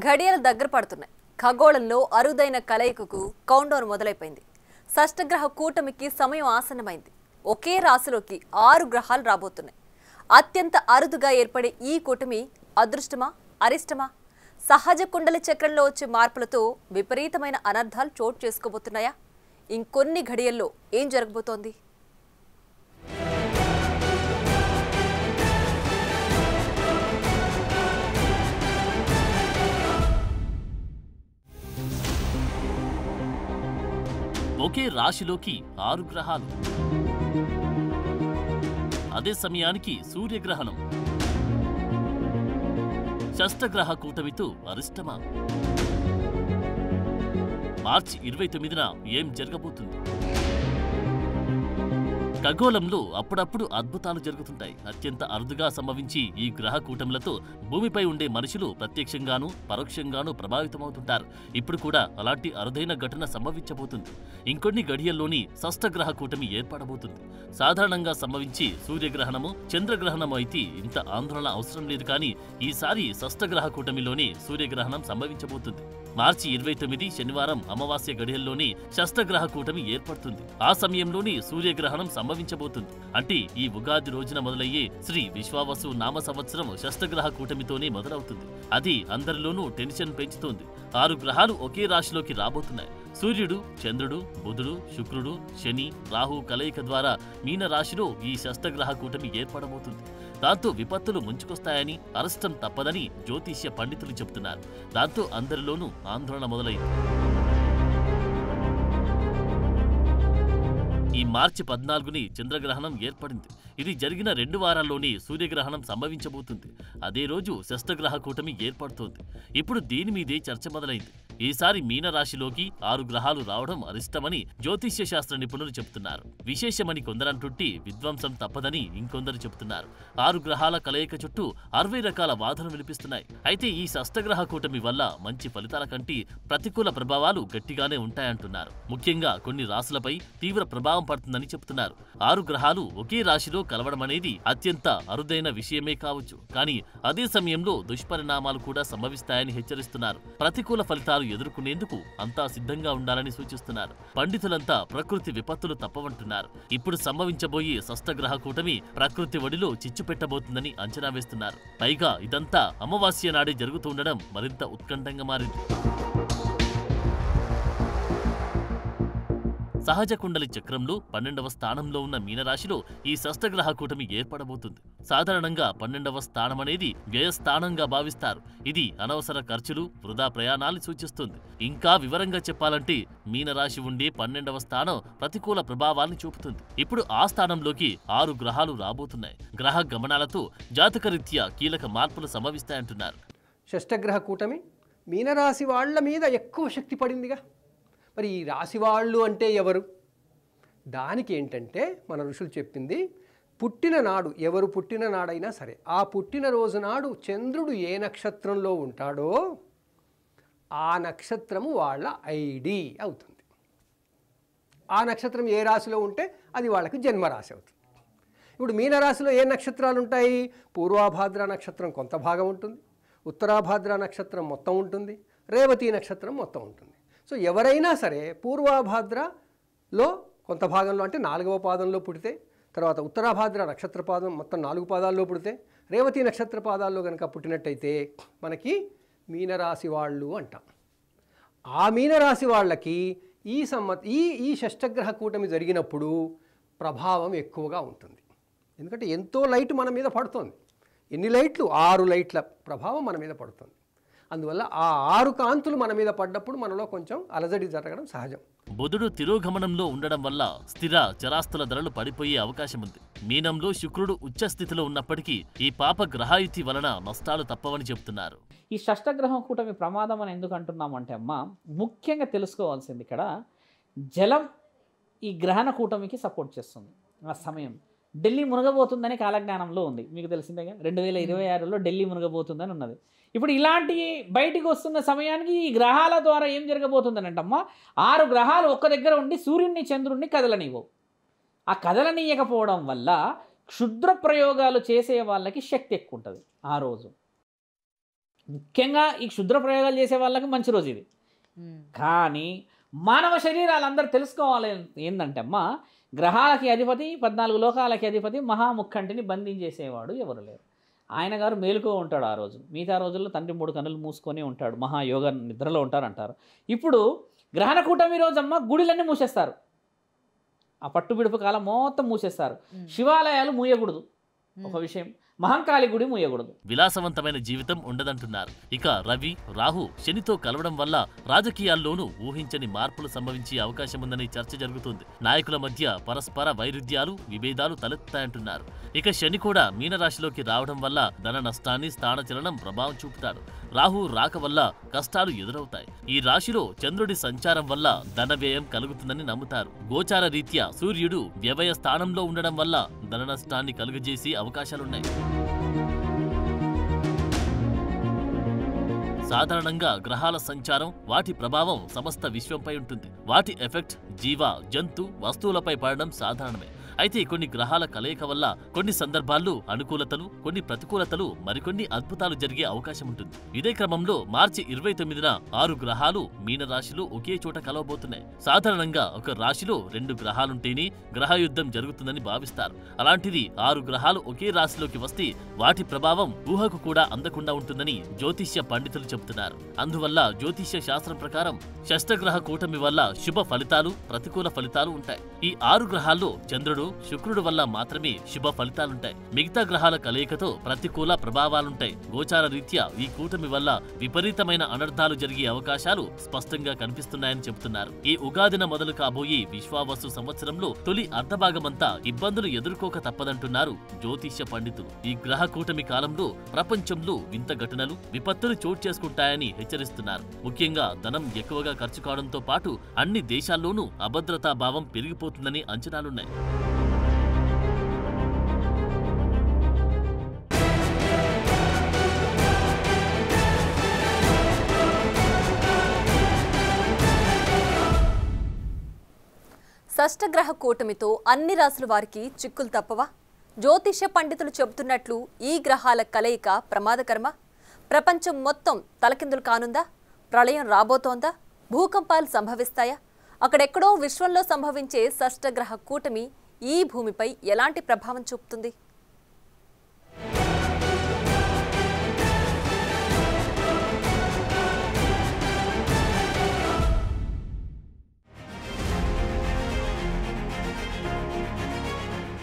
ఘడియలు దగ్గర పడుతున్నాయి. ఖగోళంలో అరుదైన కలయికకు కౌంటౌన్ మొదలైపోయింది. షష్టగ్రహ కూటమికి సమయం ఆసన్నమైంది. ఒకే రాశిలోకి 6 గ్రహాలు రాబోతున్నాయి. అత్యంత అరుదుగా ఏర్పడే ఈ కూటమి అదృష్టమా అరిష్టమా? సహజ కుండలి చక్రంలో వచ్చే మార్పులతో విపరీతమైన అనర్థాలు చోటు చేసుకోబోతున్నాయా? ఇంకొన్ని ఘడియల్లో ఏం జరగబోతోంది? ఒకే రాశిలోకి 6 గ్రహాలు, అదే సమయానికి సూర్యగ్రహణం. షష్టగ్రహ కూటమితో అరిష్టమా? మార్చి 29న ఏం జరగబోతుంది? ఖగోళంలో అప్పుడప్పుడు అద్భుతాలు జరుగుతుంటాయి. అత్యంత అరుదుగా సంభవించి ఈ గ్రహ కూటములతో భూమిపై ఉండే మనుషులు ప్రత్యక్షంగానూ పరోక్షంగానూ ప్రభావితమవుతుంటారు. ఇప్పుడు కూడా అలాంటి అరుదైన ఘటన సంభవించబోతుంది. ఇంకొన్ని గడియల్లోని షష్టగ్రహ కూటమి ఏర్పడబోతుంది. సాధారణంగా సంభవించి సూర్యగ్రహణము చంద్రగ్రహణము అయితే ఇంత ఆందోళన అవసరం లేదు. కానీ ఈసారి షష్టగ్రహ కూటమిలోనే సూర్యగ్రహణం సంభవించబోతుంది. మార్చి 29 శనివారం అమావాస్య గడియల్లోని షష్టగ్రహ కూటమి ఏర్పడుతుంది. ఆ సమయంలోని సూర్యగ్రహణం సంభవించబోతుంది. అంటే ఈ ఉగాది రోజున మొదలయ్యే శ్రీ విశ్వావసు నామ సంవత్సరం షష్టగ్రహ కూటమితోనే మొదలవుతుంది. అది అందరిలోనూ టెన్షన్ పెంచుతోంది. 6 గ్రహాలు ఒకే రాశిలోకి రాబోతున్నాయి. సూర్యుడు, చంద్రుడు, బుధుడు, శుక్రుడు, శని, రాహు కలయిక ద్వారా మీన రాశిలో ఈ షష్టగ్రహ కూటమి ఏర్పడబోతుంది. దాంతో విపత్తులు ముంచుకొస్తాయని, అరిష్టం తప్పదని జ్యోతిష్య పండితులు చెబుతున్నారు. దాంతో అందరిలోనూ ఆందోళన మొదలైంది. ఈ మార్చి 14ని చంద్రగ్రహణం ఏర్పడింది. ఇది జరిగిన 2 వారాల్లోనే సూర్యగ్రహణం సంభవించబోతుంది. అదే రోజు షష్టగ్రహ కూటమి ఏర్పడుతోంది. ఇప్పుడు దీని మీదే చర్చ మొదలైంది. ఈసారి మీనరాశిలోకి 6 గ్రహాలు రావడం అరిష్టమని జ్యోతిష్య శాస్త్ర నిపుణులు చెబుతున్నారు. విశేషమని కొందరంటుంటే విధ్వంసం తప్పదని ఇంకొందరు చెబుతున్నారు. 6 గ్రహాల కలయిక చుట్టూ 60 రకాల వాదనలు వినిపిస్తున్నాయి. అయితే ఈ షష్టగ్రహ కూటమి వల్ల మంచి ఫలితాల కంటే ప్రతికూల ప్రభావాలు గట్టిగానే ఉంటాయంటున్నారు. ముఖ్యంగా కొన్ని రాశులపై తీవ్ర ప్రభావం పడుతుందని చెబుతున్నారు. 6 గ్రహాలు ఒకే రాశిలో కలవడం అనేది అత్యంత అరుదైన విషయమే కావచ్చు. కానీ అదే సమయంలో దుష్పరిణామాలు కూడా సంభవిస్తాయని హెచ్చరిస్తున్నారు. ప్రతికూల ఫలితాలు ఎదుర్కొనేందుకు అంతా సిద్ధంగా ఉండాలని సూచిస్తున్నారు. పండితులంతా ప్రకృతి విపత్తులు తప్పవంటున్నారు. ఇప్పుడు సంభవించబోయే షష్టగ్రహ కూటమి ప్రకృతి ఒడిలో చిచ్చు పెట్టబోతుందని అంచనా వేస్తున్నారు. పైగా ఇదంతా అమావాస్య నాడే జరుగుతుండడం మరింత ఉత్కంఠంగా మారింది. సహజ కుండలి చక్రంలో 12వ స్థానంలో ఉన్న మీనరాశిలో ఈ షష్టగ్రహ కూటమి ఏర్పడబోతుంది. సాధారణంగా 12వ స్థానం అనేది వ్యయస్థానంగా భావిస్తారు. ఇది అనవసర ఖర్చులు, వృధా ప్రయాణాలు సూచిస్తుంది. ఇంకా వివరంగా చెప్పాలంటే మీనరాశి ఉండే 12వ స్థానం ప్రతికూల ప్రభావాన్ని చూపుతుంది. ఇప్పుడు ఆ స్థానంలోకి 6 గ్రహాలు రాబోతున్నాయి. గ్రహ గమనాలతో జాతకరీత్యా కీలక మార్పులు సంభవిస్తాయంటున్నారు. షష్టగ్రహ కూటమి మీనరాశి వాళ్ళ మీద ఎక్కువ శక్తి పడిందిగా. మరి ఈ రాశి వాళ్ళు అంటే ఎవరు? దానికి ఏంటంటే మన ఋషులు చెప్పింది, పుట్టిన నాడు, ఎవరు పుట్టిన నాడైనా సరే ఆ పుట్టిన రోజు నాడు చంద్రుడు ఏ నక్షత్రంలో ఉంటాడో ఆ నక్షత్రము వాళ్ళ ఐడి అవుతుంది. ఆ నక్షత్రం ఏ రాశిలో ఉంటే అది వాళ్ళకి జన్మరాశి అవుతుంది. ఇప్పుడు మీనరాశిలో ఏ నక్షత్రాలు ఉంటాయి? పూర్వాభాద్ర నక్షత్రం కొంత భాగం ఉంటుంది, ఉత్తరాభాద్ర నక్షత్రం మొత్తం ఉంటుంది, రేవతి నక్షత్రం మొత్తం ఉంటుంది. సో ఎవరైనా సరే పూర్వాభాద్రలో కొంత భాగంలో అంటే 4వ పాదంలో పుడితే, తర్వాత ఉత్తరాభాద్ర నక్షత్ర పాదం మొత్తం 4 పాదాల్లో పుడితే, రేవతి నక్షత్ర పాదాల్లో కనుక పుట్టినట్టయితే మనకి మీనరాశి వాళ్ళు అంటాం. ఆ మీనరాశి వాళ్ళకి ఈ షష్టగ్రహ కూటమి జరిగినప్పుడు ప్రభావం ఎక్కువగా ఉంటుంది. ఎందుకంటే ఎంతో లైట్ మన మీద పడుతుంది. ఎన్ని లైట్లు? 6 లైట్ల ప్రభావం మన మీద పడుతుంది. అందువల్ల ఆ 6 కాంతులు మన మీద పడ్డప్పుడు మనలో కొంచెం అలజడి జరగడం సహజం. బుధుడు తిరోగమనంలో ఉండడం వల్ల స్థిర చరాస్తుల ధరలు పడిపోయే అవకాశం ఉంది. మీనంలో శుక్రుడు ఉచ్చ స్థితిలో ఉన్నప్పటికీ ఈ పాప గ్రహాయుతి వలన నష్టాలు తప్పవని చెబుతున్నారు. ఈ షష్టగ్రహం కూటమి ప్రమాదం అని ఎందుకు అంటున్నామంటే అమ్మ, ముఖ్యంగా తెలుసుకోవాల్సింది ఇక్కడ జలం ఈ గ్రహణ కూటమికి సపోర్ట్ చేస్తుంది. ఆ సమయం ఢిల్లీ మునగబోతుందని కాలజ్ఞానంలో ఉంది, మీకు తెలిసిందేగా. 2026లో ఢిల్లీ మునగబోతుందని ఉన్నది. ఇప్పుడు ఇలాంటి బయటికి వస్తున్న సమయానికి ఈ గ్రహాల ద్వారా ఏం జరగబోతుందనంటమ్మా, 6 గ్రహాలు ఒక్క దగ్గర ఉండి సూర్యుడిని చంద్రుడిని కదలనివ్వవు. ఆ కదలనీయకపోవడం వల్ల క్షుద్ర ప్రయోగాలు చేసే వాళ్ళకి శక్తి ఎక్కువ ఉంటుంది ఆ రోజు. ముఖ్యంగా ఈ క్షుద్ర ప్రయోగాలు చేసే వాళ్ళకి మంచి రోజు ఇది. కానీ మానవ శరీరాలు అందరూ తెలుసుకోవాలి ఏంటంటే అమ్మ, గ్రహాలకి అధిపతి, 14 లోకాలకి అధిపతి, మహాముఖంటిని బంధించేసేవాడు ఎవరు లేరు. ఆయన గారు మేలుకో ఉంటాడు ఆ రోజు. మిగతా రోజుల్లో తండ్రి 3 కన్నులు మూసుకొని ఉంటాడు, మహాయోగ నిద్రలో ఉంటారంటారు. ఇప్పుడు గ్రహణ కూటమి రోజమ్మ గుడిలన్నీ మూసేస్తారు. ఆ పట్టు విడుపు కాలం మొత్తం మూసేస్తారు. శివాలయాలు మూయకూడదు, ఒక విషయం. మహంకాళి గుడి మూయకూడదు. విలాసవంతమైన జీవితం ఉండదంటున్నారు. ఇక రవి, రాహు, శనితో కలవడం వల్ల రాజకీయాల్లోనూ ఊహించని మార్పులు సంభవించే అవకాశం ఉందని చర్చ జరుగుతుంది. నాయకుల మధ్య పరస్పర వైరుధ్యాలు, విభేదాలు తలెత్తాయంటున్నారు. ఇక శని కూడా మీనరాశిలోకి రావడం వల్ల ధన నష్టాన్ని, స్థానచలనం ప్రభావం చూపుతాడు. రాహు రాక వల్ల కష్టాలు ఎదురవుతాయి. ఈ రాశిలో చంద్రుడి సంచారం వల్ల ధన వ్యయం కలుగుతుందని నమ్ముతారు. గోచార రీత్యా సూర్యుడు వ్యవయ స్థానంలో ఉండడం వల్ల ధన నష్టాన్ని కలుగజేసే అవకాశాలున్నాయి. సాధారణంగా గ్రహాల సంచారం, వాటి ప్రభావం సమస్త విశ్వంపై ఉంటుంది. వాటి ఎఫెక్ట్ జీవ, జంతు, వస్తువులపై పడడం సాధారణమే. అయితే కొన్ని గ్రహాల కలయిక వల్ల కొన్ని సందర్భాల్లో అనుకూలతలు, కొన్ని ప్రతికూలతలు, మరికొన్ని అద్భుతాలు జరిగే అవకాశం ఉంటుంది. ఇదే క్రమంలో మార్చి 29న 6 గ్రహాలు మీనరాశిలో ఒకే చోట కలవబోతున్నాయి. సాధారణంగా ఒక రాశిలో 2 గ్రహాలుంటేనే గ్రహయుద్ధం జరుగుతుందని భావిస్తారు. అలాంటిది 6 గ్రహాలు ఒకే రాశిలోకి వస్తే వాటి ప్రభావం ఊహకు కూడా అందకుండా ఉంటుందని జ్యోతిష్య పండితులు చెబుతున్నారు. అందువల్ల జ్యోతిష్య శాస్త్రం ప్రకారం షష్టగ్రహ కూటమి వల్ల శుభ ఫలితాలు, ప్రతికూల ఫలితాలు ఉంటాయి. ఈ 6 గ్రహాల్లో చంద్రుడు, శుక్రుడు వల్ల మాత్రమే శుభ ఫలితాలుంటాయి. మిగతా గ్రహాల కలయికతో ప్రతికూల ప్రభావాలుంటాయి. గోచార రీత్యా ఈ కూటమి వల్ల విపరీతమైన అనర్థాలు జరిగే అవకాశాలు స్పష్టంగా కనిపిస్తున్నాయని చెబుతున్నారు. ఈ ఉగాదిన మొదలు కాబోయే విశ్వావసు సంవత్సరంలో తొలి అర్ధభాగమంతా ఇబ్బందులు ఎదుర్కోక తప్పదంటున్నారు జ్యోతిష్య పండితులు. ఈ గ్రహ కూటమి కాలంలో ప్రపంచంలో వింత ఘటనలు, విపత్తులు చోటు చేసుకుంటాయని హెచ్చరిస్తున్నారు. ముఖ్యంగా ధనం ఎక్కువగా ఖర్చు కావడంతో పాటు అన్ని దేశాల్లోనూ అభద్రతా భావం పెరిగిపోతుందని అంచనాలున్నాయి. షష్టగ్రహ కూటమితో అన్ని రాశుల వారికి చిక్కులు తప్పవా? జ్యోతిష్య పండితులు చెబుతున్నట్లు ఈ గ్రహాల కలయిక ప్రమాదకరమా? ప్రపంచం మొత్తం తలకిందులు కానుందా? ప్రళయం రాబోతోందా? భూకంపాలు సంభవిస్తాయా? అక్కడెక్కడో విశ్వంలో సంభవించే షష్టగ్రహ కూటమి ఈ భూమిపై ఎలాంటి ప్రభావం చూపుతుంది?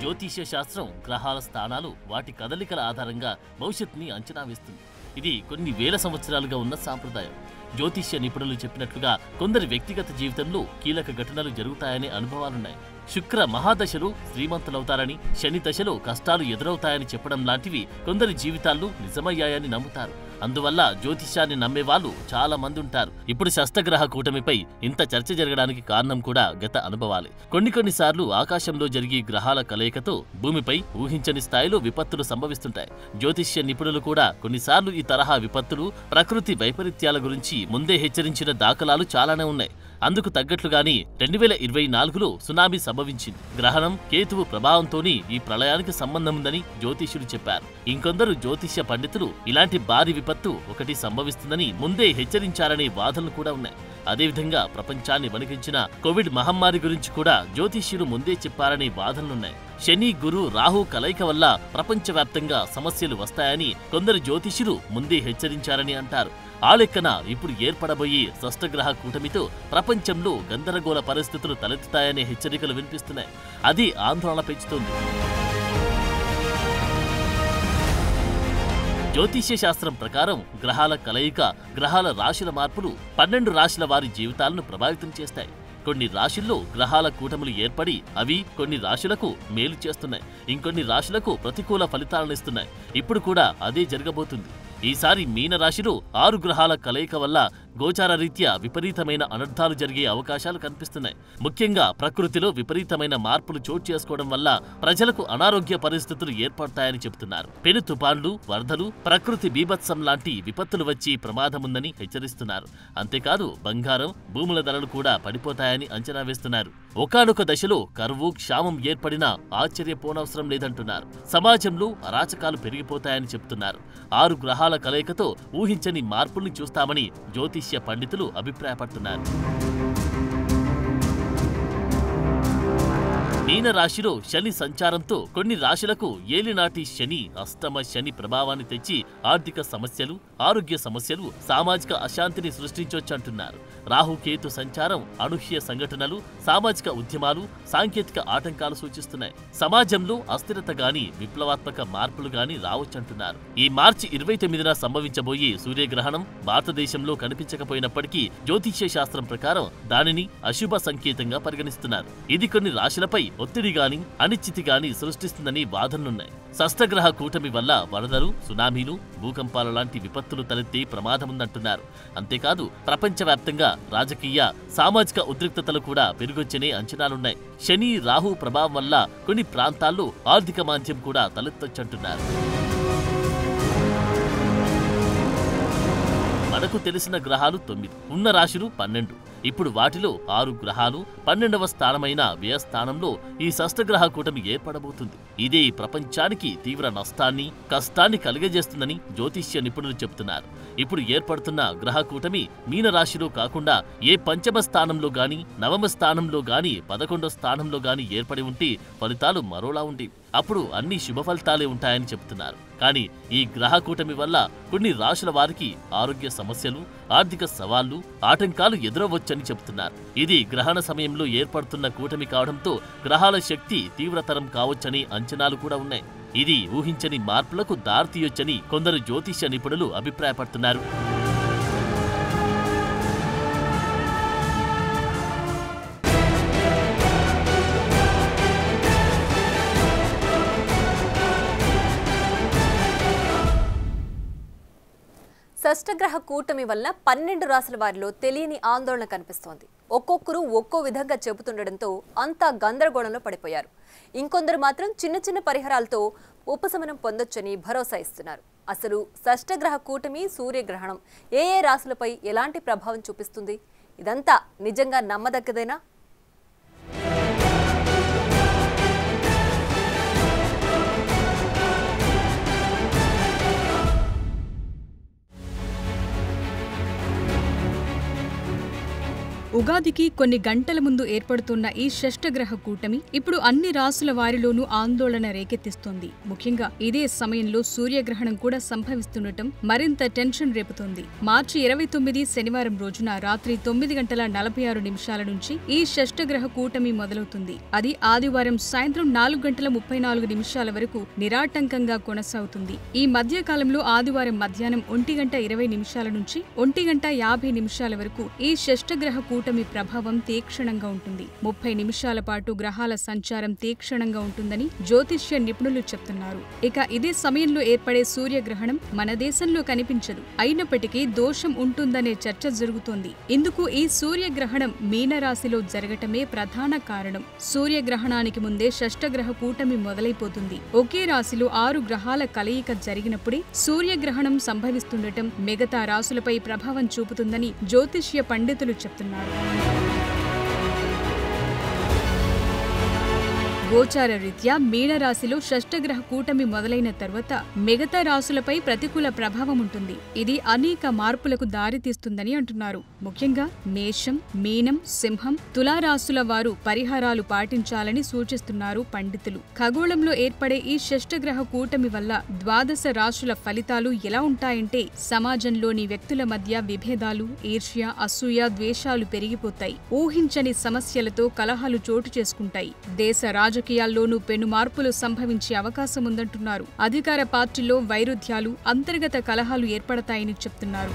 జ్యోతిష్య శాస్త్రం గ్రహాల స్థానాలు, వాటి కదలికల ఆధారంగా భవిష్యత్తుని అంచనా వేస్తుంది. ఇది కొన్ని వేల సంవత్సరాలుగా ఉన్న సాంప్రదాయం. జ్యోతిష్య నిపుణులు చెప్పినట్లుగా కొందరి వ్యక్తిగత జీవితంలో కీలక ఘటనలు జరుగుతాయనే అనుభవాలున్నాయి. శుక్ర మహాదశలో శ్రీమంతులవుతారని, శని దశలో కష్టాలు ఎదురవుతాయని చెప్పడం లాంటివి కొందరి జీవితాల్లో నిజమయ్యాయని నమ్ముతారు. అందువల్ల జ్యోతిష్యాన్ని నమ్మేవాళ్ళు చాలా మంది ఉంటారు. ఇప్పుడు షష్టగ్రహ కూటమిపై ఇంత చర్చ జరగడానికి కారణం కూడా గత అనుభవాలే. కొన్నిసార్లు ఆకాశంలో జరిగే గ్రహాల కలయికతో భూమిపై ఊహించని స్థాయిలో విపత్తులు సంభవిస్తుంటాయి. జ్యోతిష్య నిపుణులు కూడా కొన్నిసార్లు ఈ తరహా విపత్తులు, ప్రకృతి వైపరీత్యాల గురించి ముందే హెచ్చరించిన దాఖలాలు చాలానే ఉన్నాయి. అందుకు తగ్గట్లుగానే 2024లో సునామీ సంభవించింది. గ్రహణం, కేతువు ప్రభావంతోనే ఈ ప్రళయానికి సంబంధం ఉందని జ్యోతిష్యులు చెప్పారు. ఇంకొందరు జ్యోతిష్య పండితులు ఇలాంటి భారీ విపత్తు ఒకటి సంభవిస్తుందని ముందే హెచ్చరించారనే వాదనలు కూడా ఉన్నాయి. అదేవిధంగా ప్రపంచాన్ని వణికించిన కోవిడ్ మహమ్మారి గురించి కూడా జ్యోతిష్యులు ముందే చెప్పారనే వాదనలున్నాయి. శని, గురు, రాహు కలయిక వల్ల ప్రపంచవ్యాప్తంగా సమస్యలు వస్తాయని కొందరు జ్యోతిష్యులు ముందే హెచ్చరించారని అంటారు. ఆ లెక్కన ఇప్పుడు ఏర్పడబోయే షష్టగ్రహ కూటమితో ప్రపంచంలో గందరగోళ పరిస్థితులు తలెత్తుతాయనే హెచ్చరికలు వినిపిస్తున్నాయి. అది ఆందోళన పెంచుతోంది. జ్యోతిష్య శాస్త్రం ప్రకారం గ్రహాల కలయిక, గ్రహాల రాశుల మార్పులు 12 రాశుల వారి జీవితాలను ప్రభావితం చేస్తాయి. కొన్ని రాశుల్లో గ్రహాల కూటములు ఏర్పడి అవి కొన్ని రాశులకు మేలు చేస్తున్నాయి, ఇంకొన్ని రాశులకు ప్రతికూల ఫలితాలనిస్తున్నాయి. ఇప్పుడు కూడా అదే జరగబోతుంది. ఈసారి మీన రాశిలో 6 గ్రహాల కలయిక వల్ల గోచార రీత్యా విపరీతమైన అనర్థాలు జరిగే అవకాశాలు కనిపిస్తున్నాయి. ముఖ్యంగా ప్రకృతిలో విపరీతమైన మార్పులు చోటు చేసుకోవడం వల్ల ప్రజలకు అనారోగ్య పరిస్థితులు ఏర్పడతాయని చెబుతున్నారు. పెను తుపాన్లు, వరదలు, ప్రకృతి బీభత్సం లాంటి విపత్తులు వచ్చి ప్రమాదముందని హెచ్చరిస్తున్నారు. అంతేకాదు బంగారం, భూముల ధరలు కూడా పడిపోతాయని అంచనా వేస్తున్నారు. ఒకానొక దశలో కరువు, క్షామం ఏర్పడినా ఆశ్చర్యపోనవసరం లేదంటున్నారు. సమాజంలో అరాచకాలు పెరిగిపోతాయని చెబుతున్నారు. 6 గ్రహాల కలయికతో ఊహించని మార్పుల్ని చూస్తామని జ్యోతిష్య పండితులు అభిప్రాయపడుతున్నారు. మీన రాశిలో శని సంచారంతో కొన్ని రాశులకు ఏలినాటి శని, అష్టమ శని ప్రభావాన్ని తెచ్చి ఆర్థిక సమస్యలు, ఆరోగ్య సమస్యలు, సామాజిక అశాంతిని సృష్టించొచ్చంటున్నారు. రాహుకేతు సంచారం అనూహ్య సంఘటనలు, సామాజిక ఉద్యమాలు, సాంకేతిక ఆటంకాలు సూచిస్తున్నాయి. సమాజంలో అస్థిరత గాని, విప్లవాత్మక మార్పులు గాని రావచ్చంటున్నారు. ఈ మార్చి 29న సంభవించబోయే సూర్యగ్రహణం భారతదేశంలో కనిపించకపోయినప్పటికీ జ్యోతిష్య శాస్త్రం ప్రకారం దానిని అశుభ సంకేతంగా పరిగణిస్తున్నారు. ఇది కొన్ని రాశులపై ఒత్తిడి గాని, అనిశ్చితి గాని సృష్టిస్తుందని వాదనలున్నాయి. షష్టగ్రహ కూటమి వల్ల వరదలు, సునామీలు, భూకంపాల లాంటి విపత్తులు తలెత్తే ప్రమాదముందంటున్నారు. అంతేకాదు ప్రపంచవ్యాప్తంగా రాజకీయ, సామాజిక ఉద్రిక్తతలు కూడా పెరుగొచ్చనే అంచనాలున్నాయి. శని, రాహు ప్రభావం వల్ల కొన్ని ప్రాంతాల్లో ఆర్థిక మాంద్యం కూడా తలెత్తొచ్చంటున్నారు. మనకు తెలిసిన గ్రహాలు 9, ఉన్న రాశులు 12. ఇప్పుడు వాటిలో 6 గ్రహాలు 12వ స్థానమైన వ్యయస్థానంలో ఈ షష్టగ్రహ కూటమి ఏర్పడబోతుంది. ఇదే ప్రపంచానికి తీవ్ర నష్టాన్ని, కష్టాన్ని కలిగజేస్తుందని జ్యోతిష్య నిపుణులు చెబుతున్నారు. ఇప్పుడు ఏర్పడుతున్న గ్రహ కూటమి మీనరాశిలో కాకుండా ఏ 5వ స్థానంలో గాని, 9వ స్థానంలో గాని, 11వ స్థానంలో గాని ఏర్పడి ఉంటే ఫలితాలు మరోలా ఉండేవి. అప్పుడు అన్ని శుభ ఫలితాలే ఉంటాయని చెబుతున్నారు. కానీ ఈ గ్రహ కూటమి వల్ల కొన్ని రాశుల వారికి ఆరోగ్య సమస్యలు, ఆర్థిక సవాళ్లు, ఆటంకాలు ఎదురవచ్చని చెబుతున్నారు. ఇది గ్రహణ సమయంలో ఏర్పడుతున్న కూటమి కావడంతో గ్రహాల శక్తి తీవ్రతరం కావచ్చని అంచనాలు కూడా ఉన్నాయి. ఇది ఊహించని మార్పులకు దారితీయొచ్చని కొందరు జ్యోతిష్య నిపుణులు అభిప్రాయపడుతున్నారు. షష్టగ్రహ కూటమి వల్ల 12 రాశుల వారిలో తెలియని ఆందోళన కనిపిస్తోంది. ఒక్కొక్కరు ఒక్కో విధంగా చెబుతుండటంతో అంతా గందరగోళంలో పడిపోయారు. ఇంకొందరు మాత్రం చిన్న చిన్న పరిహారాలతో ఉపశమనం పొందొచ్చని భరోసా ఇస్తున్నారు. అసలు షష్టగ్రహ కూటమి, సూర్యగ్రహణం ఏ రాశులపై ఎలాంటి ప్రభావం చూపిస్తుంది? ఇదంతా నిజంగా నమ్మదగ్గదేనా? ఉగాదికి కొన్ని గంటల ముందు ఏర్పడుతున్న ఈ షష్టగ్రహ కూటమి ఇప్పుడు అన్ని రాశుల వారిలోనూ ఆందోళన రేకెత్తిస్తోంది. ముఖ్యంగా ఇదే సమయంలో సూర్యగ్రహణం కూడా సంభవిస్తుండటం మరింత టెన్షన్ రేపుతోంది. మార్చి 29 శనివారం రోజున రాత్రి 9:46 నుంచి ఈ షష్టగ్రహ కూటమి మొదలవుతుంది. అది ఆదివారం సాయంత్రం 4:34 వరకు నిరాటంకంగా కొనసాగుతుంది. ఈ మధ్యకాలంలో ఆదివారం మధ్యాహ్నం 1:20 నుంచి 1:50 వరకు ఈ షష్టగ్రహ కూటమి ప్రభావం తీక్షణంగా ఉంటుంది. 30 నిమిషాల పాటు గ్రహాల సంచారం తీక్షణంగా ఉంటుందని జ్యోతిష్య నిపుణులు చెప్తున్నారు. ఇక ఇదే సమయంలో ఏర్పడే సూర్యగ్రహణం మన దేశంలో కనిపించదు. అయినప్పటికీ దోషం ఉంటుందనే చర్చ జరుగుతోంది. ఇందుకు ఈ సూర్యగ్రహణం మీనరాశిలో జరగటమే ప్రధాన కారణం. సూర్యగ్రహణానికి ముందే షష్టగ్రహ కూటమి మొదలైపోతుంది. ఒకే రాశిలో 6 గ్రహాల కలయిక జరిగినప్పుడే సూర్యగ్రహణం సంభవిస్తుండటం మిగతా రాశులపై ప్రభావం చూపుతుందని జ్యోతిష్య పండితులు చెప్తున్నారు. గోచార రీత్యా మీనరాశిలో షష్టగ్రహ కూటమి మొదలైన తర్వాత మిగతా రాశులపై ప్రతికూల ప్రభావం ఉంటుంది. ఇది అనేక మార్పులకు దారితీస్తుందని అంటున్నారు. ముఖ్యంగా మేషం, మీనం, సింహం, తులారాశుల వారు పరిహారాలు పాటించాలని సూచిస్తున్నారు పండితులు. ఖగోళంలో ఏర్పడే ఈ షష్టగ్రహ కూటమి వల్ల ద్వాదశ రాశుల ఫలితాలు ఎలా ఉంటాయంటే సమాజంలోని వ్యక్తుల మధ్య విభేదాలు, ఈర్ష్య, అసూయ, ద్వేషాలు పెరిగిపోతాయి. ఊహించని సమస్యలతో కలహాలు చోటు చేసుకుంటాయి. దేశ రాజకీయాల్లోనూ పెను మార్పులు సంభవించే అవకాశం ఉందంటున్నారు. అధికార పార్టీలో వైరుధ్యాలు, అంతర్గత కలహాలు ఏర్పడతాయని చెప్తున్నారు.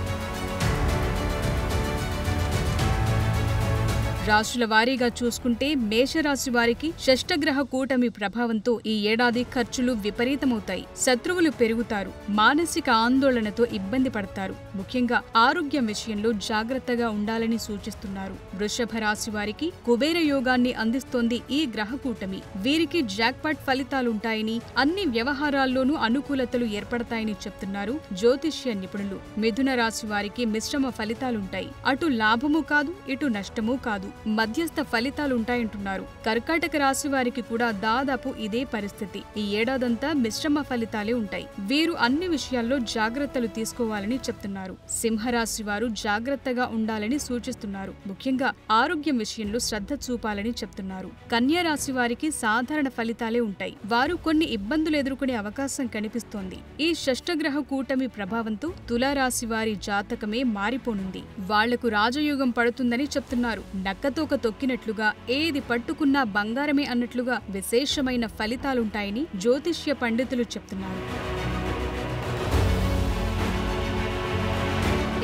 రాశుల వారీగా చూసుకుంటే మేషరాశి వారికి షష్టగ్రహ కూటమి ప్రభావంతో ఈ ఏడాది ఖర్చులు విపరీతమవుతాయి. శత్రువులు పెరుగుతారు. మానసిక ఆందోళనతో ఇబ్బంది పడతారు. ముఖ్యంగా ఆరోగ్యం విషయంలో జాగ్రత్తగా ఉండాలని సూచిస్తున్నారు. వృషభ రాశి వారికి కుబేర యోగాన్ని అందిస్తోంది ఈ గ్రహ కూటమి. వీరికి జాక్పాట్ ఫలితాలుంటాయని, అన్ని వ్యవహారాల్లోనూ అనుకూలతలు ఏర్పడతాయని చెప్తున్నారు జ్యోతిష్య నిపుణులు. మిథున రాశి వారికి మిశ్రమ ఫలితాలుంటాయి. అటు లాభము కాదు, ఇటు నష్టమూ కాదు, మధ్యస్థ ఫలితాలుంటాయంటున్నారు. కర్కాటక రాశి వారికి కూడా దాదాపు ఇదే పరిస్థితి. ఈ ఏడాదంతా మిశ్రమ ఫలితాలే ఉంటాయి. వీరు అన్ని విషయాల్లో జాగ్రత్తలు తీసుకోవాలని చెప్తున్నారు. సింహరాశి వారు జాగ్రత్తగా ఉండాలని సూచిస్తున్నారు. ముఖ్యంగా ఆరోగ్యం విషయంలో శ్రద్ధ చూపాలని చెప్తున్నారు. కన్యా రాశి వారికి సాధారణ ఫలితాలే ఉంటాయి. వారు కొన్ని ఇబ్బందులు ఎదుర్కొనే అవకాశం కనిపిస్తోంది. ఈ షష్టగ్రహ కూటమి ప్రభావంతో తులారాశి వారి జాతకమే మారిపోనుంది. వాళ్లకు రాజయోగం పడుతుందని చెప్తున్నారు. నక్కతోక తొక్కినట్లుగా, ఏది పట్టుకున్నా బంగారమే అన్నట్లుగా విశేషమైన ఫలితాలుంటాయని జ్యోతిష్య పండితులు చెప్తున్నారు.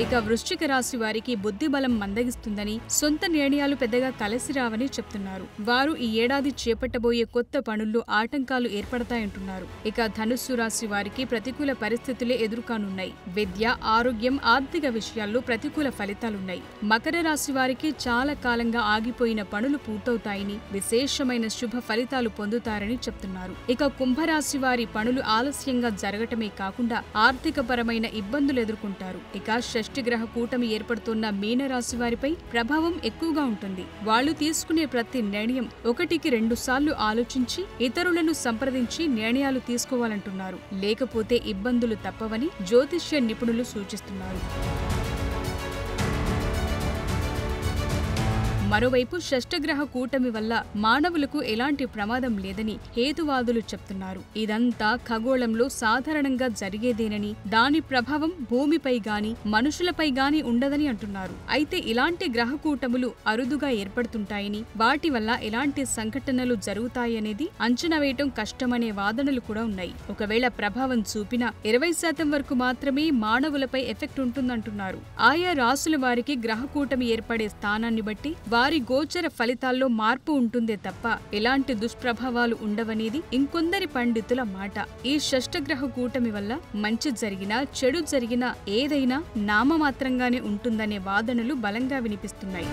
ఇక వృశ్చిక రాశి వారికి బుద్ధి బలం మందగిస్తుందని, సొంత నిర్ణయాలు పెద్దగా కలిసి రావని చెప్తున్నారు. వారు ఈ ఏడాది చేపట్టబోయే కొత్త పనుల్లో ఆటంకాలు ఏర్పడతాయంటున్నారు. ఇక ధనుస్సు రాశి వారికి ప్రతికూల పరిస్థితులే ఎదురుకానున్నాయి. విద్య, ఆరోగ్యం, ఆర్థిక విషయాల్లో ప్రతికూల ఫలితాలున్నాయి. మకర రాశి వారికి చాలా కాలంగా ఆగిపోయిన పనులు పూర్తవుతాయని, విశేషమైన శుభ ఫలితాలు పొందుతారని చెప్తున్నారు. ఇక కుంభరాశి వారి పనులు ఆలస్యంగా జరగటమే కాకుండా ఆర్థిక పరమైన ఇబ్బందులు ఎదుర్కొంటారు. ఇక షష్ఠగ్రహ కూటమి ఏర్పడుతున్న మీనరాశి వారిపై ప్రభావం ఎక్కువగా ఉంటుంది. వాళ్లు తీసుకునే ప్రతి నిర్ణయం 1-2 సార్లు ఆలోచించి, ఇతరులను సంప్రదించి నిర్ణయాలు తీసుకోవాలంటున్నారు. లేకపోతే ఇబ్బందులు తప్పవని జ్యోతిష్య నిపుణులు సూచిస్తున్నారు. మరోవైపు షష్టగ్రహ కూటమి వల్ల మానవులకు ఎలాంటి ప్రమాదం లేదని హేతువాదులు చెప్తున్నారు. ఇదంతా ఖగోళంలో సాధారణంగా జరిగేదేనని, దాని ప్రభావం భూమిపై గాని మనుషులపై గాని ఉండదని అంటున్నారు. అయితే ఇలాంటి గ్రహ కూటములు అరుదుగా ఏర్పడుతుంటాయని, వాటి వల్ల ఎలాంటి సంఘటనలు జరుగుతాయనేది అంచనా వేయటం కష్టమనే వాదనలు కూడా ఉన్నాయి. ఒకవేళ ప్రభావం చూపినా 20% వరకు మాత్రమే మానవులపై ఎఫెక్ట్ ఉంటుందంటున్నారు. ఆయా రాసుల వారికి గ్రహ కూటమి ఏర్పడే స్థానాన్ని బట్టి వారి గోచర ఫలితాల్లో మార్పు ఉంటుందే తప్ప ఎలాంటి దుష్ప్రభావాలు ఉండవనేది ఇంకొందరి పండితుల మాట. ఈ షష్టగ్రహ కూటమి వల్ల మంచి జరిగినా, చెడు జరిగినా ఏదైనా నామమాత్రంగానే ఉంటుందనే వాదనలు బలంగా వినిపిస్తున్నాయి.